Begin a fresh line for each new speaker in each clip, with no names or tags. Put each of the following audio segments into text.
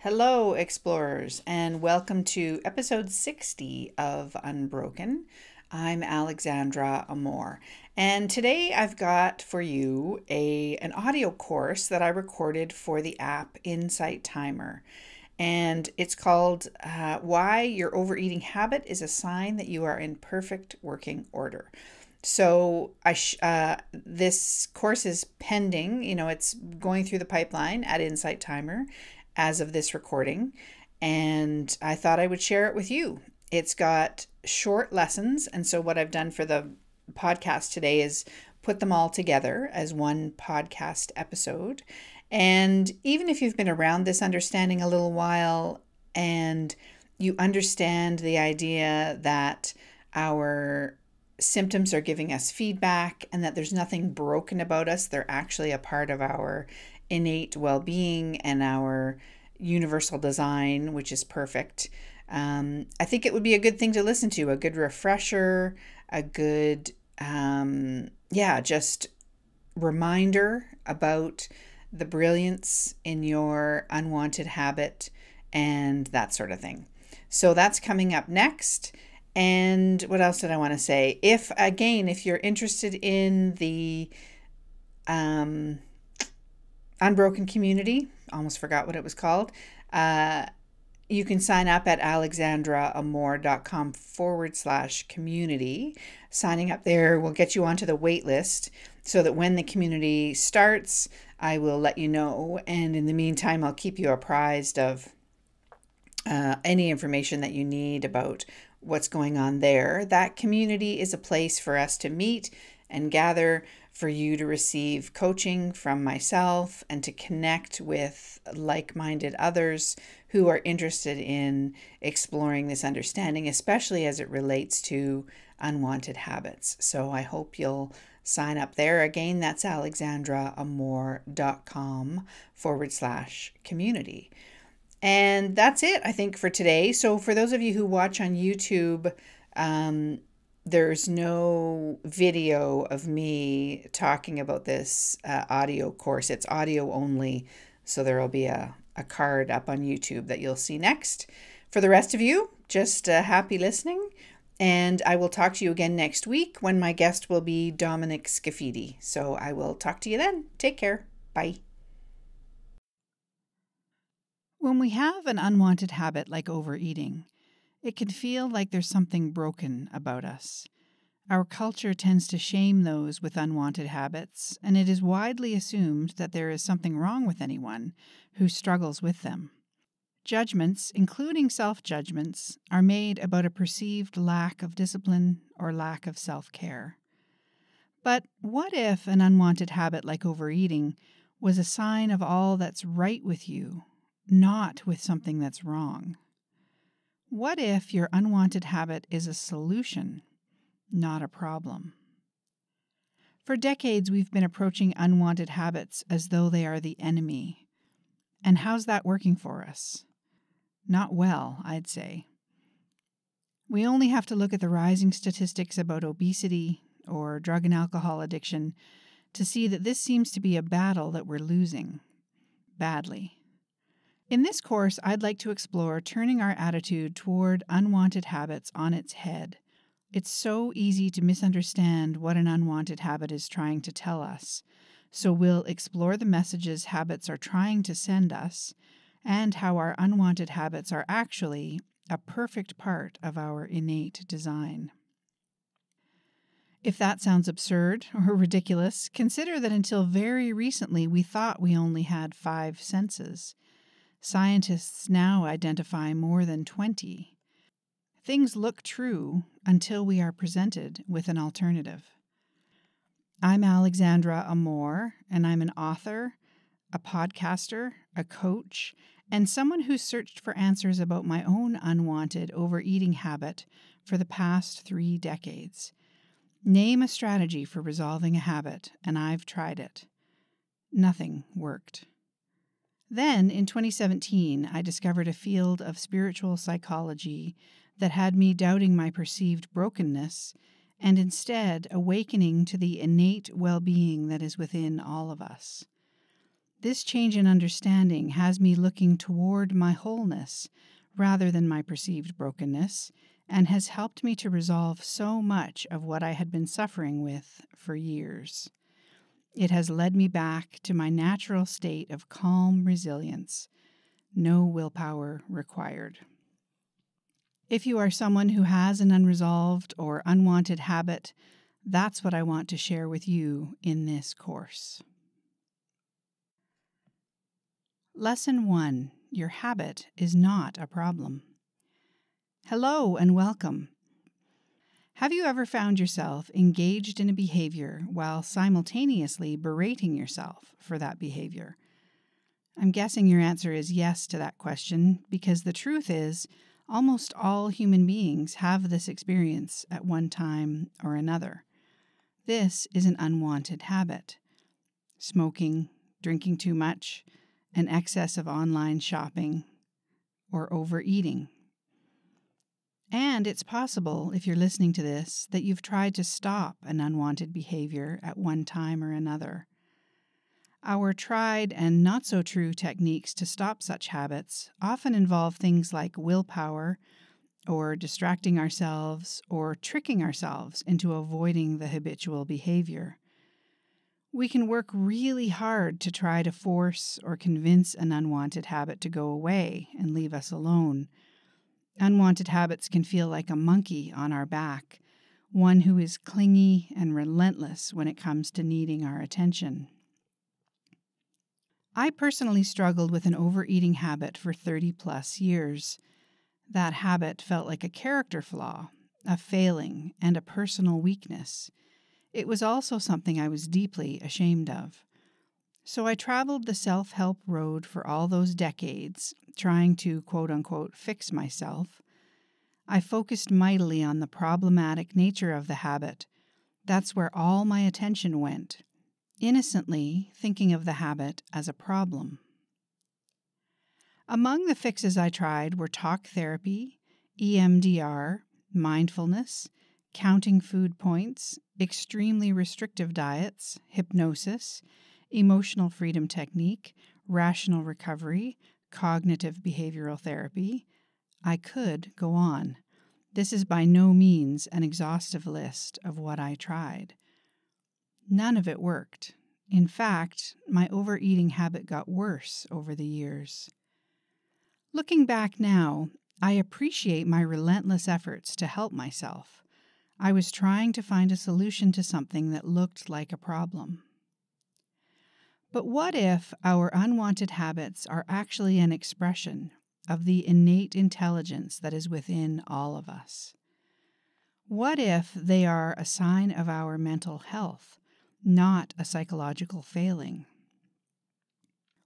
Hello, explorers, and welcome to episode 60 of Unbroken. I'm Alexandra Amor, and today I've got for you an audio course that I recorded for the app Insight Timer. And it's called Why Your Overeating Habit is a Sign That You Are in Perfect Working Order. So this course is pending, it's going through the pipeline at Insight Timer as of this recording, and I thought I would share it with you. It's got short lessons, and so what I've done for the podcast today is put them all together as one podcast episode. And even if you've been around this understanding a little while and you understand the idea that our symptoms are giving us feedback and that there's nothing broken about us, they're actually a part of our innate well-being and our universal design, which is perfect. I think it would be a good thing to listen to, a good refresher, a good, just reminder about the brilliance in your unwanted habit and that sort of thing. So that's coming up next. And what else did I want to say? If you're interested in the Unbroken community, almost forgot what it was called, you can sign up at alexandraamor.com/community. Signing up there will get you onto the wait list so that when the community starts, I will let you know. And in the meantime, I'll keep you apprised of any information that you need about what's going on there. That community is a place for us to meet and gather, for you to receive coaching from myself and to connect with like-minded others who are interested in exploring this understanding, especially as it relates to unwanted habits. So I hope you'll sign up there. Again, that's alexandraamor.com/community. And that's it, I think, for today. So for those of you who watch on YouTube, there's no video of me talking about this audio course. It's audio only. So there will be a card up on YouTube that you'll see next. For the rest of you, just happy listening. And I will talk to you again next week when my guest will be Dominic Scafidi. So I will talk to you then. Take care. Bye. When we have an unwanted habit like overeating, it can feel like there's something broken about us. Our culture tends to shame those with unwanted habits, and it is widely assumed that there is something wrong with anyone who struggles with them. Judgments, including self-judgments, are made about a perceived lack of discipline or lack of self-care. But what if an unwanted habit like overeating was a sign of all that's right with you, not with something that's wrong? What if your unwanted habit is a solution, not a problem? For decades, we've been approaching unwanted habits as though they are the enemy. And how's that working for us? Not well, I'd say. We only have to look at the rising statistics about obesity or drug and alcohol addiction to see that this seems to be a battle that we're losing badly. In this course, I'd like to explore turning our attitude toward unwanted habits on its head. It's so easy to misunderstand what an unwanted habit is trying to tell us, so we'll explore the messages habits are trying to send us and how our unwanted habits are actually a perfect part of our innate design. If that sounds absurd or ridiculous, consider that until very recently we thought we only had 5 senses. Scientists now identify more than 20. Things look true until we are presented with an alternative. I'm Alexandra Amor, and I'm an author, a podcaster, a coach, and someone who's searched for answers about my own unwanted overeating habit for the past 3 decades. Name a strategy for resolving a habit, and I've tried it. Nothing worked. Then, in 2017, I discovered a field of spiritual psychology that had me doubting my perceived brokenness and instead awakening to the innate well-being that is within all of us. This change in understanding has me looking toward my wholeness rather than my perceived brokenness, and has helped me to resolve so much of what I had been suffering with for years. It has led me back to my natural state of calm resilience. No willpower required. If you are someone who has an unresolved or unwanted habit, that's what I want to share with you in this course. Lesson 1. Your habit is not a problem. Hello and welcome. Have you ever found yourself engaged in a behavior while simultaneously berating yourself for that behavior? I'm guessing your answer is yes to that question, because the truth is, almost all human beings have this experience at one time or another. This is an unwanted habit. Smoking, drinking too much, an excess of online shopping, or overeating. And it's possible, if you're listening to this, that you've tried to stop an unwanted behavior at one time or another. Our tried and not so true techniques to stop such habits often involve things like willpower, or distracting ourselves, or tricking ourselves into avoiding the habitual behavior. We can work really hard to try to force or convince an unwanted habit to go away and leave us alone. Unwanted habits can feel like a monkey on our back, one who is clingy and relentless when it comes to needing our attention. I personally struggled with an overeating habit for 30-plus years. That habit felt like a character flaw, a failing, and a personal weakness. It was also something I was deeply ashamed of. So I traveled the self-help road for all those decades, trying to, quote-unquote, fix myself. I focused mightily on the problematic nature of the habit. That's where all my attention went, innocently thinking of the habit as a problem. Among the fixes I tried were talk therapy, EMDR, mindfulness, counting food points, extremely restrictive diets, hypnosis, emotional freedom technique, rational recovery, cognitive behavioral therapy. I could go on. This is by no means an exhaustive list of what I tried. None of it worked. In fact, my overeating habit got worse over the years. Looking back now, I appreciate my relentless efforts to help myself. I was trying to find a solution to something that looked like a problem. But what if our unwanted habits are actually an expression of the innate intelligence that is within all of us? What if they are a sign of our mental health, not a psychological failing?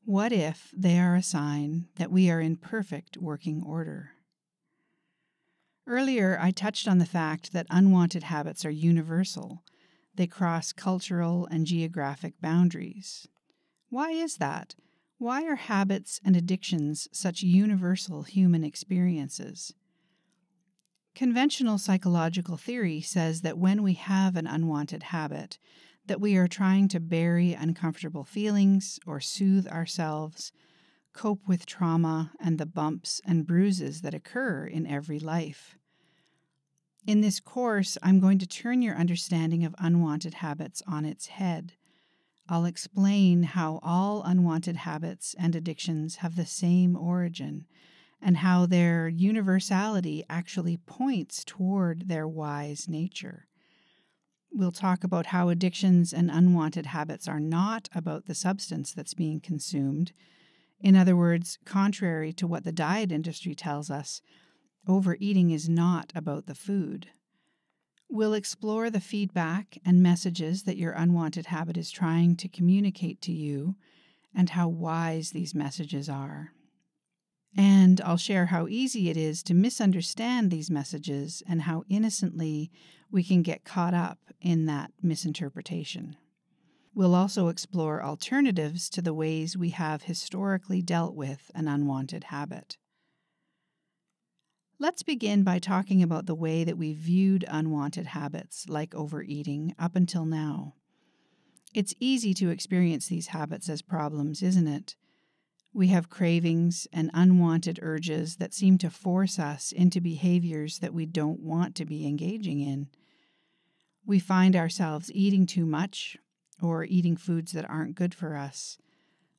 What if they are a sign that we are in perfect working order? Earlier, I touched on the fact that unwanted habits are universal. They cross cultural and geographic boundaries. Why is that? Why are habits and addictions such universal human experiences? Conventional psychological theory says that when we have an unwanted habit, that we are trying to bury uncomfortable feelings or soothe ourselves, cope with trauma and the bumps and bruises that occur in every life. In this course, I'm going to turn your understanding of unwanted habits on its head. I'll explain how all unwanted habits and addictions have the same origin, and how their universality actually points toward their wise nature. We'll talk about how addictions and unwanted habits are not about the substance that's being consumed. In other words, contrary to what the diet industry tells us, overeating is not about the food. We'll explore the feedback and messages that your unwanted habit is trying to communicate to you, and how wise these messages are. And I'll share how easy it is to misunderstand these messages and how innocently we can get caught up in that misinterpretation. We'll also explore alternatives to the ways we have historically dealt with an unwanted habit. Let's begin by talking about the way that we viewed unwanted habits like overeating up until now. It's easy to experience these habits as problems, isn't it? We have cravings and unwanted urges that seem to force us into behaviors that we don't want to be engaging in. We find ourselves eating too much or eating foods that aren't good for us,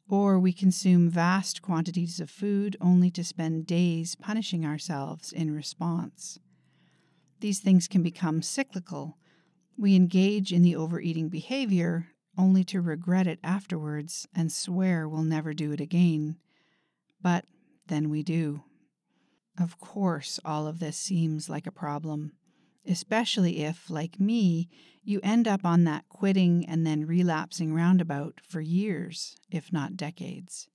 or we consume vast quantities of food only to spend days punishing ourselves in response. These things can become cyclical. We engage in the overeating behavior only to regret it afterwards and swear we'll never do it again. But then we do. Of course, all of this seems like a problem, especially if, like me, you end up on that quitting and then relapsing roundabout for years, if not decades.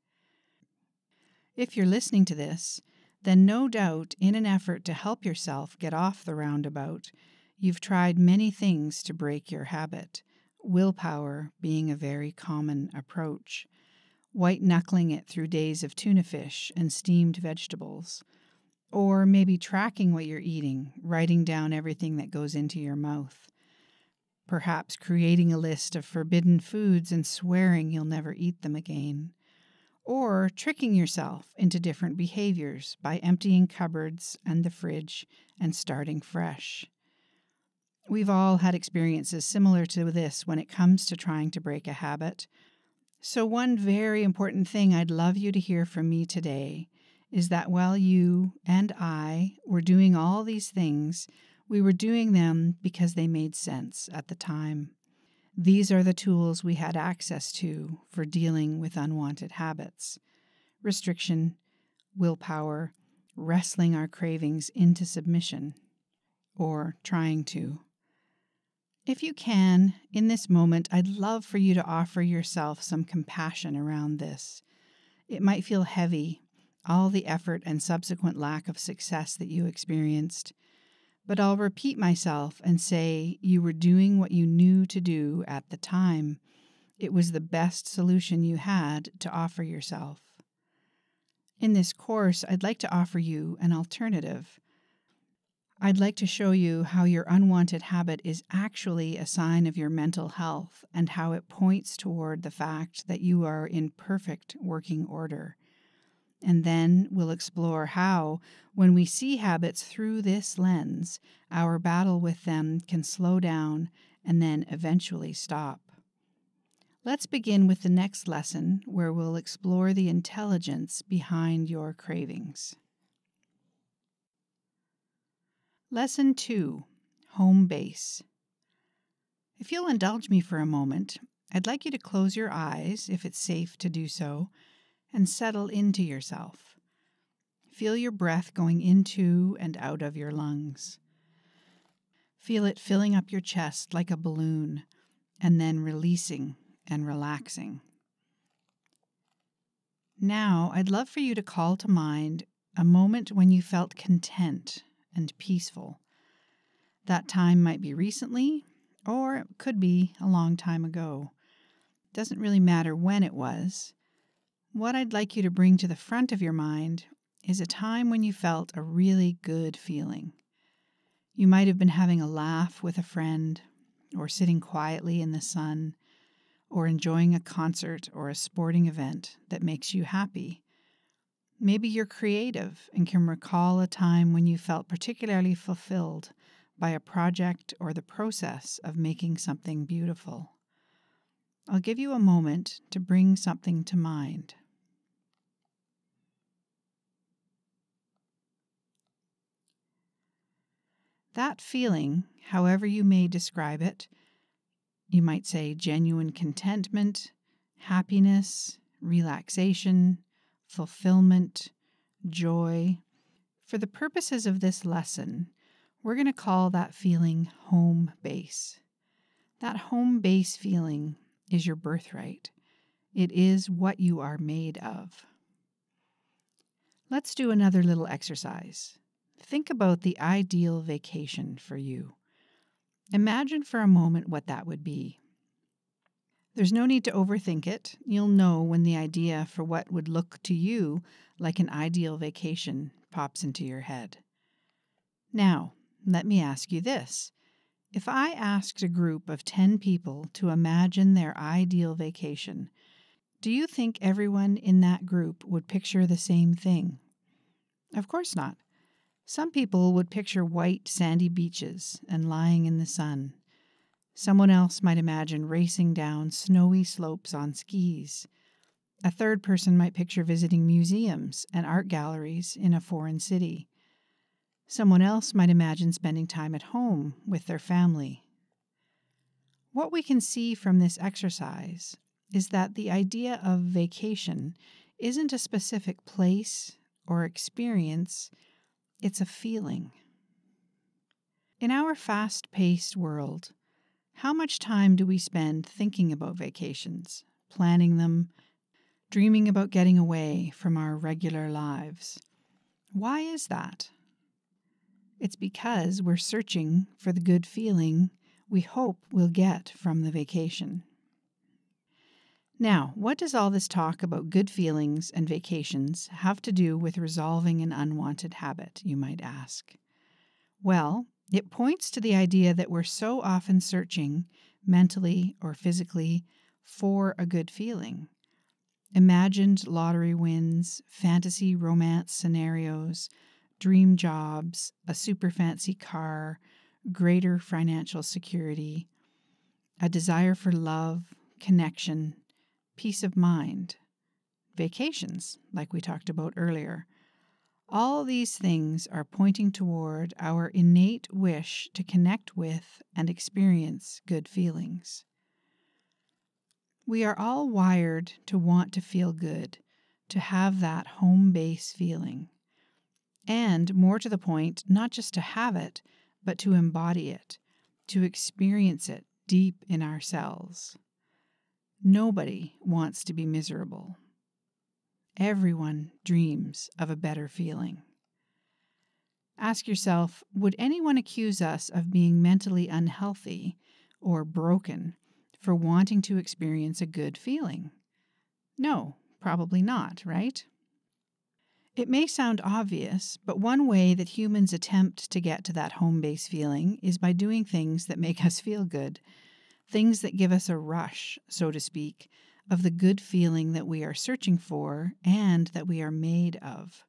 If you're listening to this, then no doubt, in an effort to help yourself get off the roundabout, you've tried many things to break your habit, willpower being a very common approach. White-knuckling it through days of tuna fish and steamed vegetables, or maybe tracking what you're eating, writing down everything that goes into your mouth, perhaps creating a list of forbidden foods and swearing you'll never eat them again, or tricking yourself into different behaviors by emptying cupboards and the fridge and starting fresh. We've all had experiences similar to this when it comes to trying to break a habit. So one very important thing I'd love you to hear from me today is that while you and I were doing all these things, we were doing them because they made sense at the time. These are the tools we had access to for dealing with unwanted habits: restriction, willpower, wrestling our cravings into submission, or trying to. If you can, in this moment, I'd love for you to offer yourself some compassion around this. It might feel heavy, all the effort and subsequent lack of success that you experienced, but I'll repeat myself and say you were doing what you knew to do at the time. It was the best solution you had to offer yourself. In this course, I'd like to offer you an alternative. I'd like to show you how your unwanted habit is actually a sign of your mental health and how it points toward the fact that you are in perfect working order. And then we'll explore how, when we see habits through this lens, our battle with them can slow down and then eventually stop. Let's begin with the next lesson, where we'll explore the intelligence behind your cravings. Lesson 2, Home Base. If you'll indulge me for a moment, I'd like you to close your eyes, if it's safe to do so, and settle into yourself. Feel your breath going into and out of your lungs. Feel it filling up your chest like a balloon, and then releasing and relaxing. Now, I'd love for you to call to mind a moment when you felt content and peaceful. That time might be recently, or it could be a long time ago. It doesn't really matter when it was. What I'd like you to bring to the front of your mind is a time when you felt a really good feeling. You might have been having a laugh with a friend, or sitting quietly in the sun, or enjoying a concert or a sporting event that makes you happy. Maybe you're creative and can recall a time when you felt particularly fulfilled by a project or the process of making something beautiful. I'll give you a moment to bring something to mind. That feeling, however you may describe it, you might say genuine contentment, happiness, relaxation, fulfillment, joy. For the purposes of this lesson, we're going to call that feeling home base. That home base feeling is your birthright. It is what you are made of. Let's do another little exercise. Think about the ideal vacation for you. Imagine for a moment what that would be. There's no need to overthink it. You'll know when the idea for what would look to you like an ideal vacation pops into your head. Now, let me ask you this. If I asked a group of 10 people to imagine their ideal vacation, do you think everyone in that group would picture the same thing? Of course not. Some people would picture white, sandy beaches and lying in the sun. Someone else might imagine racing down snowy slopes on skis. A third person might picture visiting museums and art galleries in a foreign city. Someone else might imagine spending time at home with their family. What we can see from this exercise is that the idea of vacation isn't a specific place or experience, it's a feeling. In our fast-paced world, how much time do we spend thinking about vacations, planning them, dreaming about getting away from our regular lives? Why is that? It's because we're searching for the good feeling we hope we'll get from the vacation. Now, what does all this talk about good feelings and vacations have to do with resolving an unwanted habit, you might ask? Well, it points to the idea that we're so often searching, mentally or physically, for a good feeling. Imagined lottery wins, fantasy romance scenarios, dream jobs, a super fancy car, greater financial security, a desire for love, connection, peace of mind, vacations, like we talked about earlier. All these things are pointing toward our innate wish to connect with and experience good feelings. We are all wired to want to feel good, to have that home base feeling. And, more to the point, not just to have it, but to embody it, to experience it deep in ourselves. Nobody wants to be miserable. Everyone dreams of a better feeling. Ask yourself, would anyone accuse us of being mentally unhealthy or broken for wanting to experience a good feeling? No, probably not, right? It may sound obvious, but one way that humans attempt to get to that home base feeling is by doing things that make us feel good, things that give us a rush, so to speak, of the good feeling that we are searching for and that we are made of.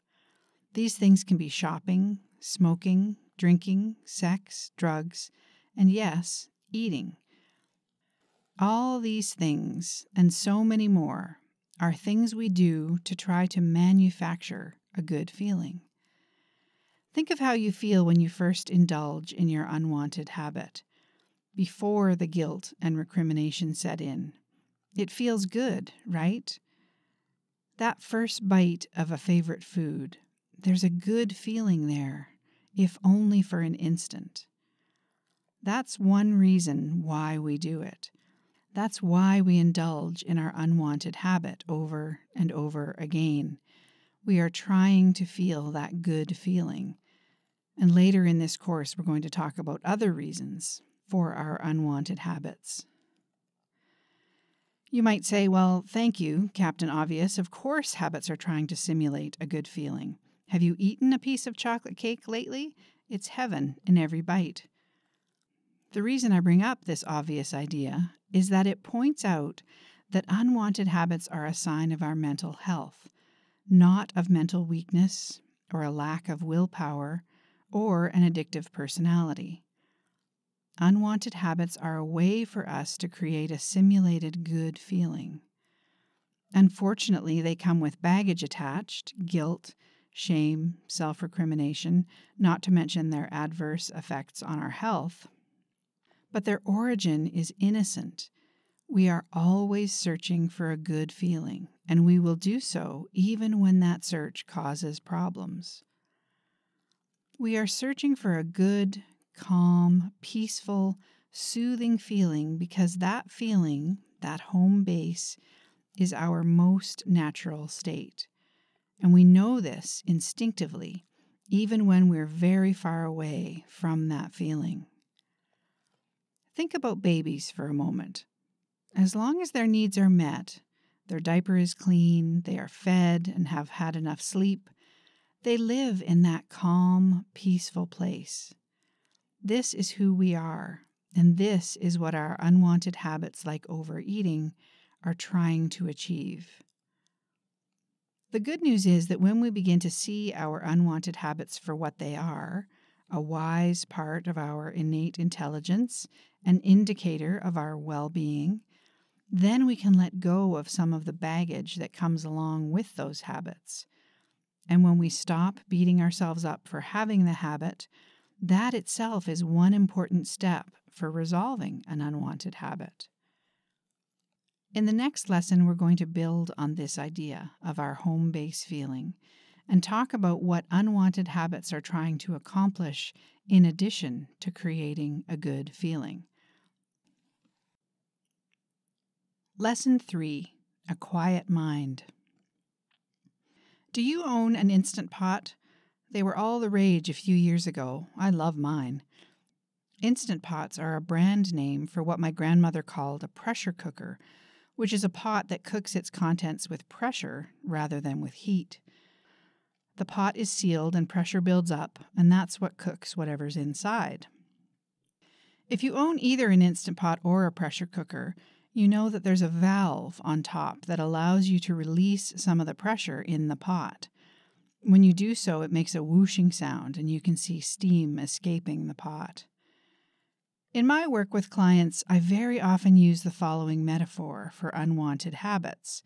These things can be shopping, smoking, drinking, sex, drugs, and yes, eating. All these things, and so many more, are things we do to try to manufacture a good feeling. Think of how you feel when you first indulge in your unwanted habit, before the guilt and recrimination set in. It feels good, right? That first bite of a favorite food, there's a good feeling there, if only for an instant. That's one reason why we do it. That's why we indulge in our unwanted habit over and over again. We are trying to feel that good feeling. And later in this course, we're going to talk about other reasons for our unwanted habits. You might say, well, thank you, Captain Obvious. Of course habits are trying to simulate a good feeling. Have you eaten a piece of chocolate cake lately? It's heaven in every bite. The reason I bring up this obvious idea is that it points out that unwanted habits are a sign of our mental health, not of mental weakness or a lack of willpower or an addictive personality. Unwanted habits are a way for us to create a simulated good feeling. Unfortunately, they come with baggage attached, guilt, shame, self-recrimination, not to mention their adverse effects on our health. But their origin is innocent. We are always searching for a good feeling, and we will do so even when that search causes problems. We are searching for a good, calm, peaceful, soothing feeling because that feeling, that home base, is our most natural state. And we know this instinctively, even when we're very far away from that feeling. Think about babies for a moment. As long as their needs are met, their diaper is clean, they are fed and have had enough sleep, they live in that calm, peaceful place. This is who we are. And this is what our unwanted habits like overeating are trying to achieve. The good news is that when we begin to see our unwanted habits for what they are, a wise part of our innate intelligence, an indicator of our well-being, then we can let go of some of the baggage that comes along with those habits. And when we stop beating ourselves up for having the habit, that itself is one important step for resolving an unwanted habit. In the next lesson, we're going to build on this idea of our home base feeling and talk about what unwanted habits are trying to accomplish in addition to creating a good feeling. Lesson 3, A Quiet Mind. Do you own an Instant Pot? They were all the rage a few years ago. I love mine. Instant Pots are a brand name for what my grandmother called a pressure cooker, which is a pot that cooks its contents with pressure rather than with heat. The pot is sealed and pressure builds up, and that's what cooks whatever's inside. If you own either an Instant Pot or a pressure cooker, you know that there's a valve on top that allows you to release some of the pressure in the pot. When you do so, it makes a whooshing sound, and you can see steam escaping the pot. In my work with clients, I very often use the following metaphor for unwanted habits.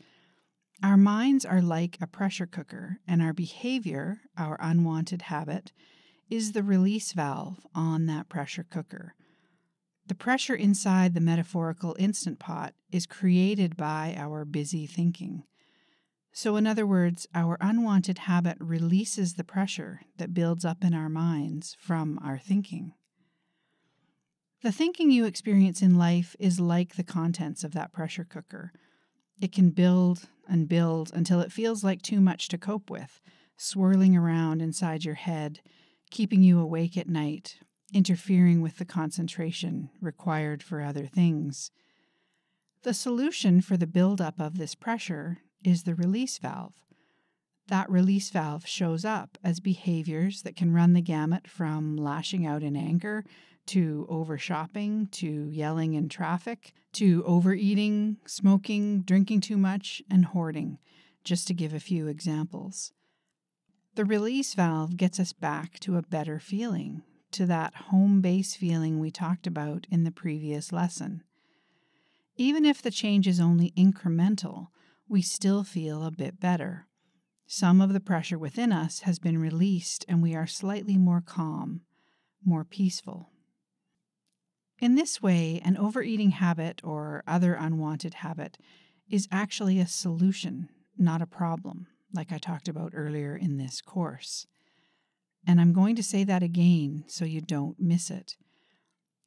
Our minds are like a pressure cooker, and our behavior, our unwanted habit, is the release valve on that pressure cooker. The pressure inside the metaphorical Instant Pot is created by our busy thinking. So in other words, our unwanted habit releases the pressure that builds up in our minds from our thinking. The thinking you experience in life is like the contents of that pressure cooker. It can build and build until it feels like too much to cope with, swirling around inside your head, keeping you awake at night, interfering with the concentration required for other things. The solution for the buildup of this pressure is the release valve. That release valve shows up as behaviors that can run the gamut from lashing out in anger to over-shopping, to yelling in traffic, to overeating, smoking, drinking too much, and hoarding, just to give a few examples. The release valve gets us back to a better feeling, to that home base feeling we talked about in the previous lesson. Even if the change is only incremental, we still feel a bit better. Some of the pressure within us has been released, and we are slightly more calm, more peaceful. In this way, an overeating habit or other unwanted habit is actually a solution, not a problem, like I talked about earlier in this course. And I'm going to say that again so you don't miss it.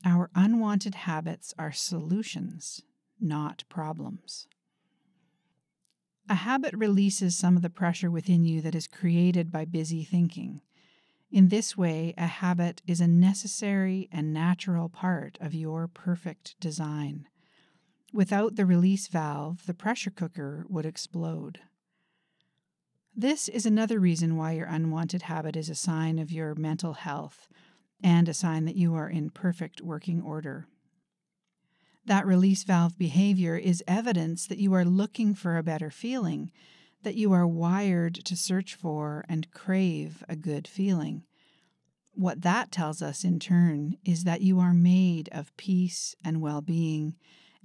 Our unwanted habits are solutions, not problems. A habit releases some of the pressure within you that is created by busy thinking. In this way, a habit is a necessary and natural part of your perfect design. Without the release valve, the pressure cooker would explode. This is another reason why your unwanted habit is a sign of your mental health and a sign that you are in perfect working order. That release valve behavior is evidence that you are looking for a better feeling, that you are wired to search for and crave a good feeling. What that tells us in turn is that you are made of peace and well-being,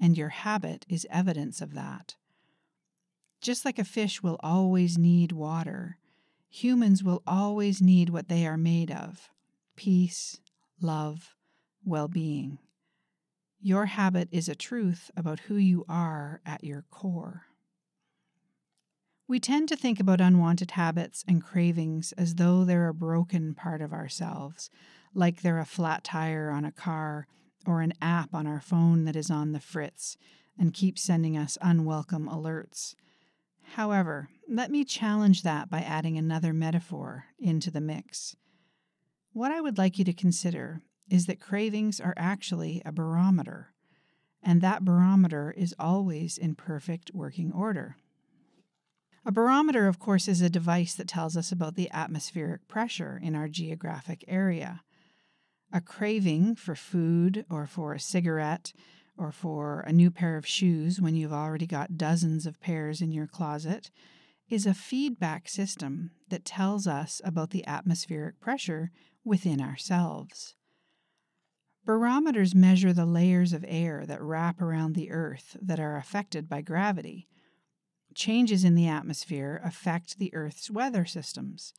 and your habit is evidence of that. Just like a fish will always need water, humans will always need what they are made of: peace, love, well-being. Your habit is a truth about who you are at your core. We tend to think about unwanted habits and cravings as though they're a broken part of ourselves, like they're a flat tire on a car or an app on our phone that is on the fritz and keeps sending us unwelcome alerts. However, let me challenge that by adding another metaphor into the mix. What I would like you to consider is that cravings are actually a barometer, and that barometer is always in perfect working order. A barometer, of course, is a device that tells us about the atmospheric pressure in our geographic area. A craving for food or for a cigarette or for a new pair of shoes when you've already got dozens of pairs in your closet is a feedback system that tells us about the atmospheric pressure within ourselves. Barometers measure the layers of air that wrap around the Earth that are affected by gravity. Changes in the atmosphere affect the Earth's weather systems.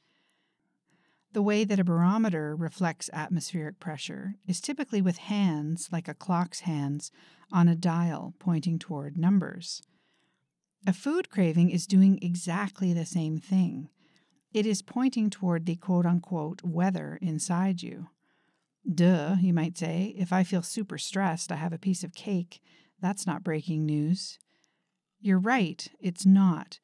The way that a barometer reflects atmospheric pressure is typically with hands, like a clock's hands, on a dial pointing toward numbers. A food craving is doing exactly the same thing. It is pointing toward the quote-unquote weather inside you. Duh, you might say, if I feel super stressed, I have a piece of cake. That's not breaking news. You're right, it's not.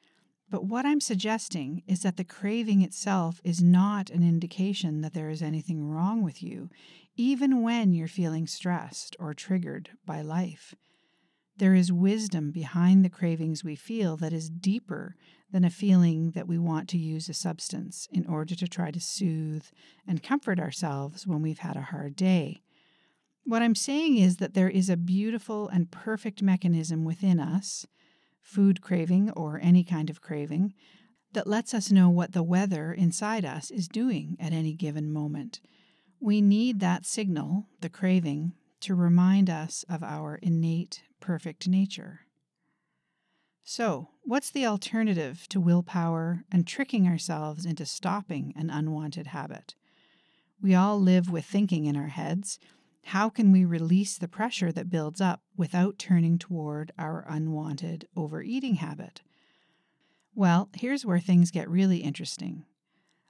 But what I'm suggesting is that the craving itself is not an indication that there is anything wrong with you, even when you're feeling stressed or triggered by life. There is wisdom behind the cravings we feel that is deeper than a feeling that we want to use a substance in order to try to soothe and comfort ourselves when we've had a hard day. What I'm saying is that there is a beautiful and perfect mechanism within us, food craving or any kind of craving, that lets us know what the weather inside us is doing at any given moment. We need that signal, the craving, to remind us of our innate, perfect nature. So, what's the alternative to willpower and tricking ourselves into stopping an unwanted habit? We all live with thinking in our heads. How can we release the pressure that builds up without turning toward our unwanted overeating habit? Well, here's where things get really interesting.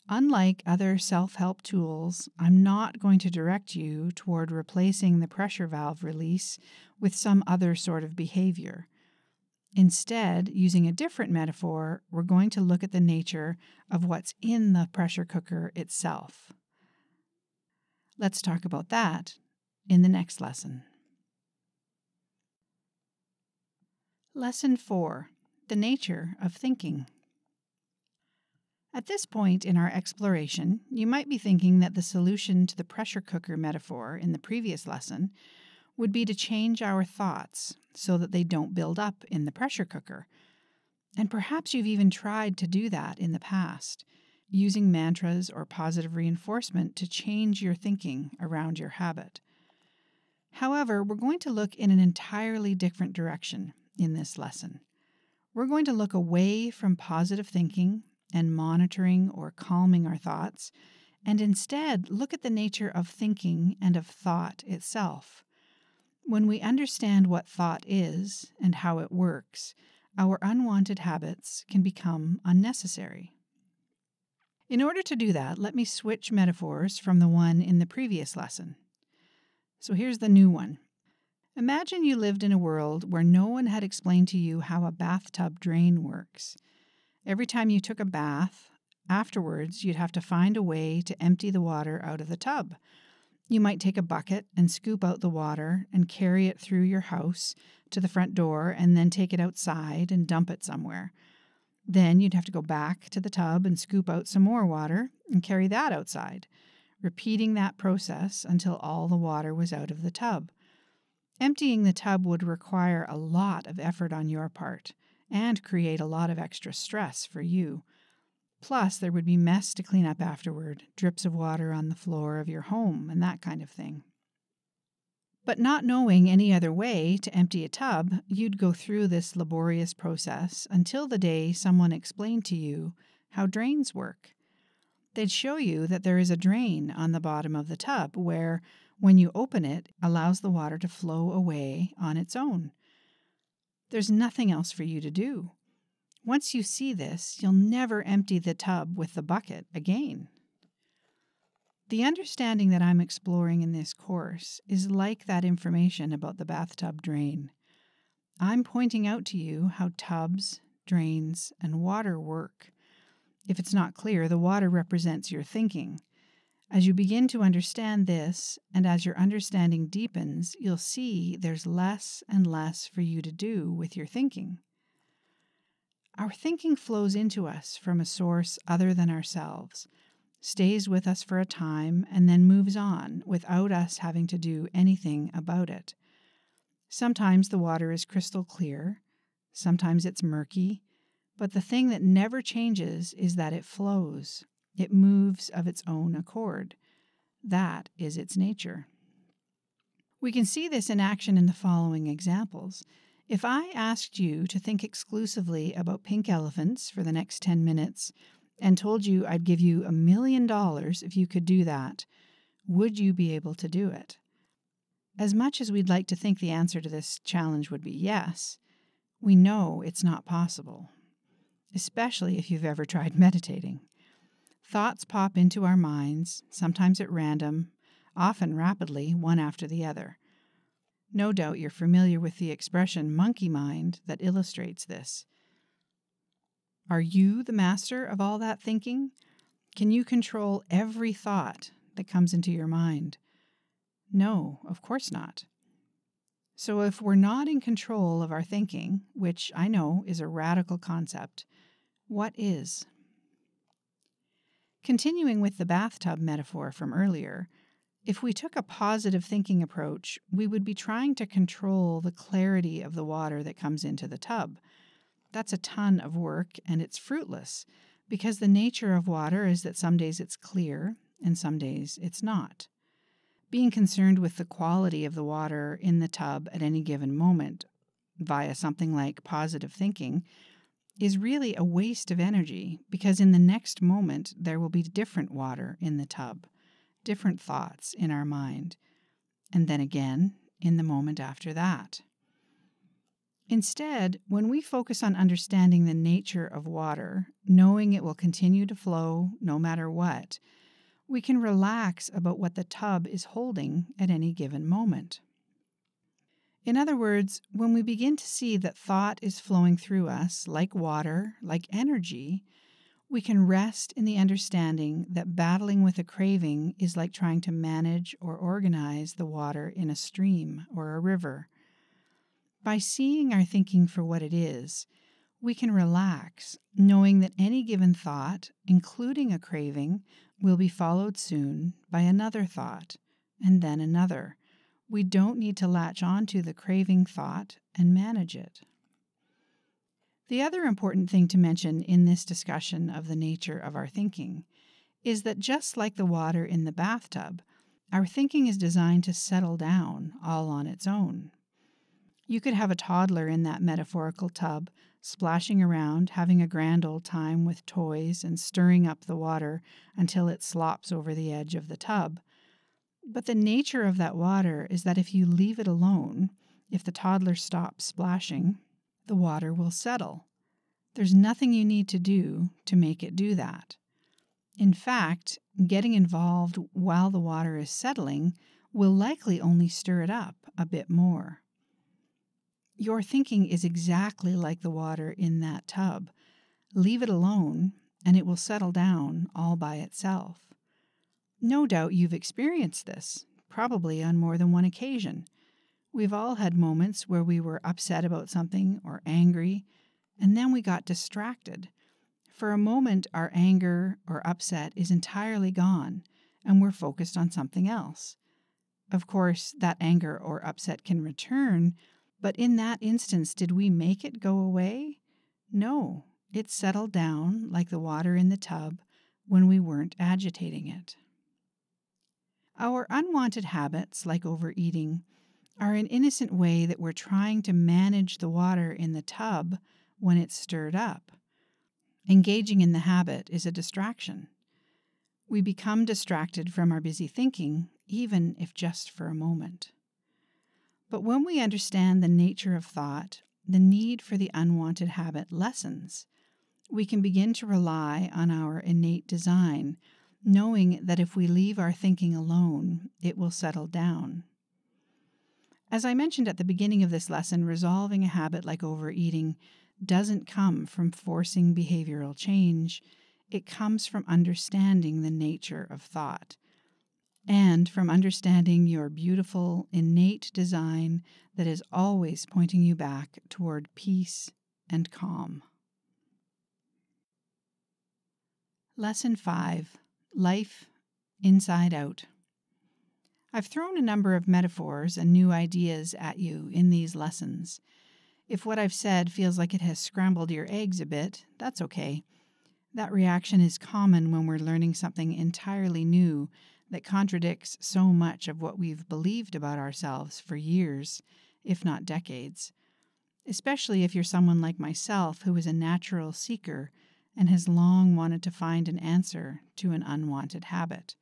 Unlike other self-help tools, I'm not going to direct you toward replacing the pressure valve release with some other sort of behavior. Instead, using a different metaphor, we're going to look at the nature of what's in the pressure cooker itself. Let's talk about that in the next lesson. Lesson 4: The nature of thinking. At this point in our exploration, you might be thinking that the solution to the pressure cooker metaphor in the previous lesson would be to change our thoughts so that they don't build up in the pressure cooker. And perhaps you've even tried to do that in the past, using mantras or positive reinforcement to change your thinking around your habit. However, we're going to look in an entirely different direction in this lesson. We're going to look away from positive thinking and monitoring or calming our thoughts, and instead look at the nature of thinking and of thought itself. When we understand what thought is and how it works, our unwanted habits can become unnecessary. In order to do that, let me switch metaphors from the one in the previous lesson. So here's the new one. Imagine you lived in a world where no one had explained to you how a bathtub drain works. Every time you took a bath, afterwards you'd have to find a way to empty the water out of the tub. You might take a bucket and scoop out the water and carry it through your house to the front door and then take it outside and dump it somewhere. Then you'd have to go back to the tub and scoop out some more water and carry that outside, repeating that process until all the water was out of the tub. Emptying the tub would require a lot of effort on your part and create a lot of extra stress for you. Plus, there would be mess to clean up afterward, drips of water on the floor of your home, and that kind of thing. But not knowing any other way to empty a tub, you'd go through this laborious process until the day someone explained to you how drains work. They'd show you that there is a drain on the bottom of the tub where, when you open it, allows the water to flow away on its own. There's nothing else for you to do. Once you see this, you'll never empty the tub with the bucket again. The understanding that I'm exploring in this course is like that information about the bathtub drain. I'm pointing out to you how tubs, drains, and water work. If it's not clear, the water represents your thinking. As you begin to understand this, and as your understanding deepens, you'll see there's less and less for you to do with your thinking. Our thinking flows into us from a source other than ourselves. stays with us for a time, and then moves on without us having to do anything about it. Sometimes the water is crystal clear, sometimes it's murky, but the thing that never changes is that it flows. It moves of its own accord. That is its nature. We can see this in action in the following examples. If I asked you to think exclusively about pink elephants for the next 10 minutes and told you I'd give you $1 million if you could do that, would you be able to do it? As much as we'd like to think the answer to this challenge would be yes, we know it's not possible, especially if you've ever tried meditating. Thoughts pop into our minds, sometimes at random, often rapidly, one after the other. No doubt you're familiar with the expression monkey mind that illustrates this. Are you the master of all that thinking? Can you control every thought that comes into your mind? No, of course not. So if we're not in control of our thinking, which I know is a radical concept, what is? Continuing with the bathtub metaphor from earlier, if we took a positive thinking approach, we would be trying to control the clarity of the water that comes into the tub. That's a ton of work, and it's fruitless, because the nature of water is that some days it's clear and some days it's not. Being concerned with the quality of the water in the tub at any given moment via something like positive thinking is really a waste of energy, because in the next moment there will be different water in the tub, different thoughts in our mind, and then again in the moment after that. Instead, when we focus on understanding the nature of water, knowing it will continue to flow no matter what, we can relax about what the tub is holding at any given moment. In other words, when we begin to see that thought is flowing through us like water, like energy, we can rest in the understanding that battling with a craving is like trying to manage or organize the water in a stream or a river. By seeing our thinking for what it is, we can relax, knowing that any given thought, including a craving, will be followed soon by another thought, and then another. We don't need to latch onto the craving thought and manage it. The other important thing to mention in this discussion of the nature of our thinking is that just like the water in the bathtub, our thinking is designed to settle down all on its own. You could have a toddler in that metaphorical tub, splashing around, having a grand old time with toys and stirring up the water until it slops over the edge of the tub. But the nature of that water is that if you leave it alone, if the toddler stops splashing, the water will settle. There's nothing you need to do to make it do that. In fact, getting involved while the water is settling will likely only stir it up a bit more. Your thinking is exactly like the water in that tub. Leave it alone, and it will settle down all by itself. No doubt you've experienced this, probably on more than one occasion. We've all had moments where we were upset about something or angry, and then we got distracted. For a moment, our anger or upset is entirely gone, and we're focused on something else. Of course, that anger or upset can return, but in that instance, did we make it go away? No, it settled down like the water in the tub when we weren't agitating it. Our unwanted habits, like overeating, are an innocent way that we're trying to manage the water in the tub when it's stirred up. Engaging in the habit is a distraction. We become distracted from our busy thinking, even if just for a moment. But when we understand the nature of thought, the need for the unwanted habit lessens. We can begin to rely on our innate design, knowing that if we leave our thinking alone, it will settle down. As I mentioned at the beginning of this lesson, resolving a habit like overeating doesn't come from forcing behavioral change. It comes from understanding the nature of thought, and from understanding your beautiful, innate design that is always pointing you back toward peace and calm. Lesson 5. Life inside out. I've thrown a number of metaphors and new ideas at you in these lessons. If what I've said feels like it has scrambled your eggs a bit, that's okay. That reaction is common when we're learning something entirely new that contradicts so much of what we've believed about ourselves for years, if not decades. Especially if you're someone like myself who is a natural seeker and has long wanted to find an answer to an unwanted habit.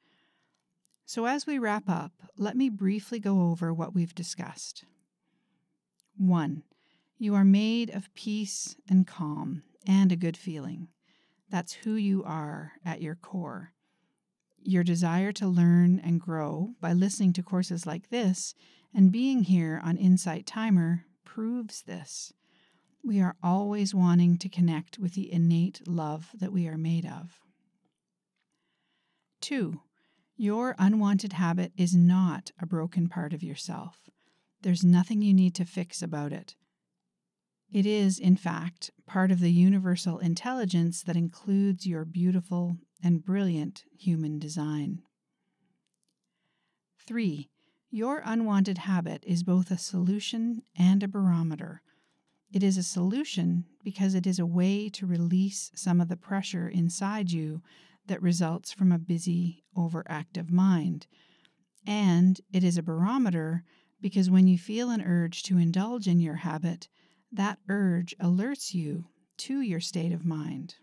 So as we wrap up, let me briefly go over what we've discussed. 1. You are made of peace and calm and a good feeling. That's who you are at your core. Your desire to learn and grow by listening to courses like this and being here on Insight Timer proves this. We are always wanting to connect with the innate love that we are made of. 2. Your unwanted habit is not a broken part of yourself. There's nothing you need to fix about it. It is, in fact, part of the universal intelligence that includes your beautiful and brilliant human design. 3. Your unwanted habit is both a solution and a barometer. It is a solution because it is a way to release some of the pressure inside you that results from a busy, overactive mind. And it is a barometer because when you feel an urge to indulge in your habit, that urge alerts you to your state of mind.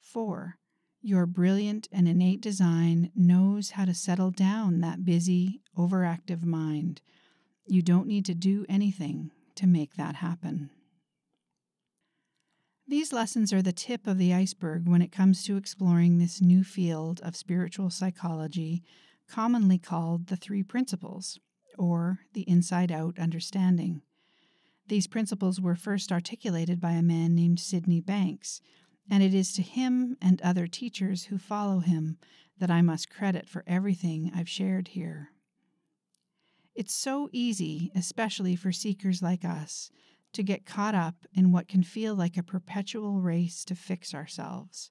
4. Your brilliant and innate design knows how to settle down that busy, overactive mind. You don't need to do anything to make that happen. These lessons are the tip of the iceberg when it comes to exploring this new field of spiritual psychology, commonly called the 3 principles, or the inside-out understanding. These principles were first articulated by a man named Sydney Banks, and it is to him and other teachers who follow him that I must credit for everything I've shared here. It's so easy, especially for seekers like us, to get caught up in what can feel like a perpetual race to fix ourselves.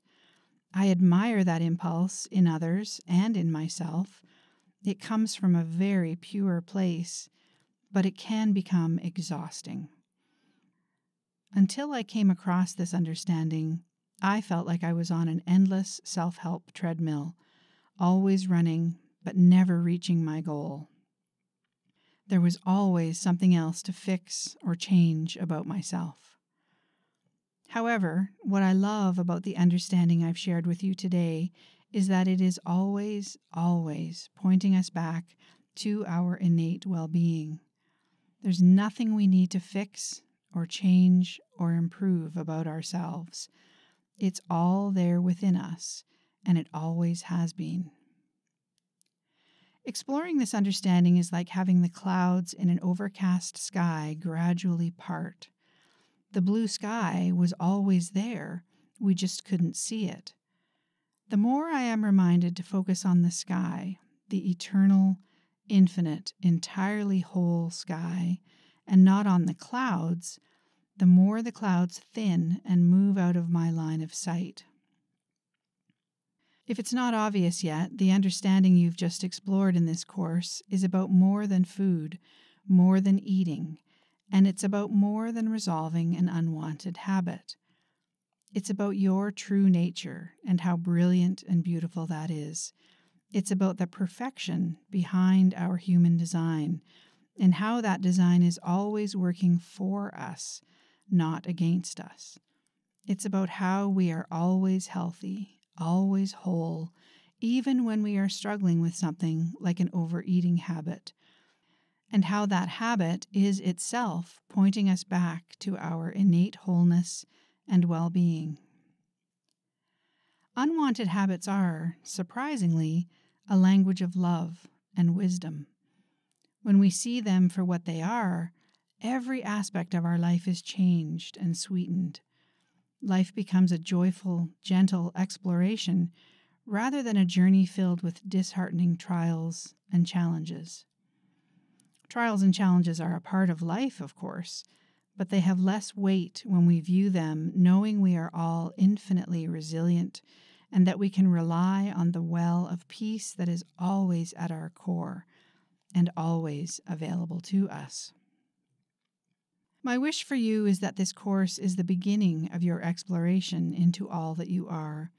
I admire that impulse in others and in myself. It comes from a very pure place, but it can become exhausting. Until I came across this understanding, I felt like I was on an endless self-help treadmill, always running but never reaching my goal. There was always something else to fix or change about myself. However, what I love about the understanding I've shared with you today is that it is always, always pointing us back to our innate well-being. There's nothing we need to fix or change or improve about ourselves. It's all there within us, and it always has been. Exploring this understanding is like having the clouds in an overcast sky gradually part. The blue sky was always there, we just couldn't see it. The more I am reminded to focus on the sky, the eternal, infinite, entirely whole sky, and not on the clouds, the more the clouds thin and move out of my line of sight. If it's not obvious yet, the understanding you've just explored in this course is about more than food, more than eating, and it's about more than resolving an unwanted habit. It's about your true nature and how brilliant and beautiful that is. It's about the perfection behind our human design and how that design is always working for us, not against us. It's about how we are always healthy, always whole, even when we are struggling with something like an overeating habit, and how that habit is itself pointing us back to our innate wholeness and well-being. Unwanted habits are, surprisingly, a language of love and wisdom. When we see them for what they are, every aspect of our life is changed and sweetened. Life becomes a joyful, gentle exploration rather than a journey filled with disheartening trials and challenges. Trials and challenges are a part of life, of course, but they have less weight when we view them knowing we are all infinitely resilient and that we can rely on the well of peace that is always at our core and always available to us. My wish for you is that this course is the beginning of your exploration into all that you are,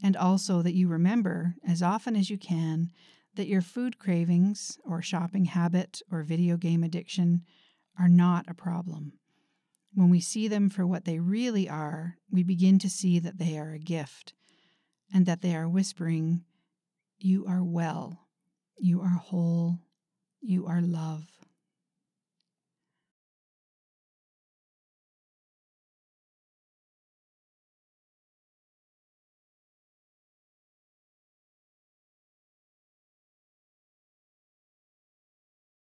and also that you remember, as often as you can, that your food cravings or shopping habit or video game addiction are not a problem. When we see them for what they really are, we begin to see that they are a gift, and that they are whispering, "You are well, you are whole, you are love."